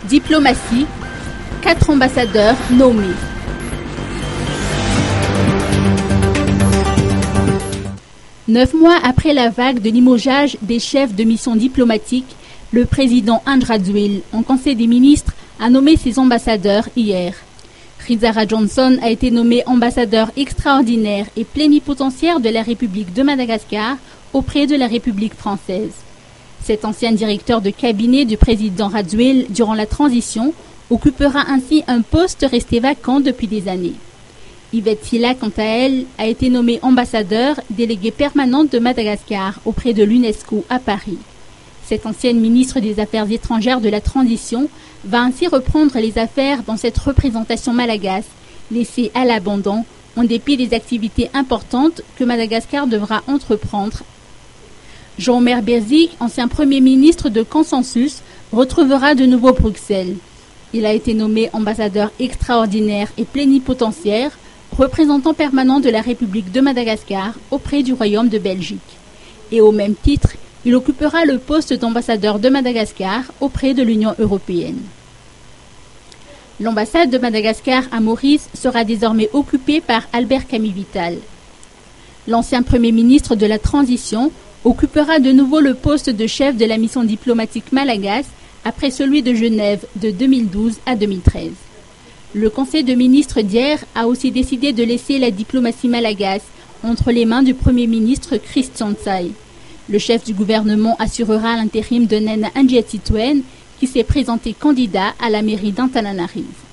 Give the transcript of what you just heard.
Diplomatie, 4 ambassadeurs nommés. Neuf mois après la vague de limogeage des chefs de mission diplomatique, le président André Rajoelina, en Conseil des ministres, a nommé ses ambassadeurs hier. Rizara Johnson a été nommé ambassadeur extraordinaire et plénipotentiaire de la République de Madagascar auprès de la République française. Cet ancien directeur de cabinet du président Rajoelina durant la transition occupera ainsi un poste resté vacant depuis des années. Yvette Silla, quant à elle, a été nommée ambassadeur déléguée permanente de Madagascar auprès de l'UNESCO à Paris. Cette ancienne ministre des Affaires étrangères de la transition va ainsi reprendre les affaires dans cette représentation malagasy, laissée à l'abandon en dépit des activités importantes que Madagascar devra entreprendre. Jean-Omer Berzig, ancien Premier ministre de Consensus, retrouvera de nouveau Bruxelles. Il a été nommé ambassadeur extraordinaire et plénipotentiaire, représentant permanent de la République de Madagascar auprès du Royaume de Belgique. Et au même titre, il occupera le poste d'ambassadeur de Madagascar auprès de l'Union européenne. L'ambassade de Madagascar à Maurice sera désormais occupée par Albert Camille-Vital. L'ancien Premier ministre de la Transition occupera de nouveau le poste de chef de la mission diplomatique malagasy après celui de Genève de 2012 à 2013. Le Conseil de ministres d'hier a aussi décidé de laisser la diplomatie malagasy entre les mains du Premier ministre Christian Tshai. Le chef du gouvernement assurera l'intérim de Nana Angiatitwen, qui s'est présenté candidat à la mairie d'Antananarivo.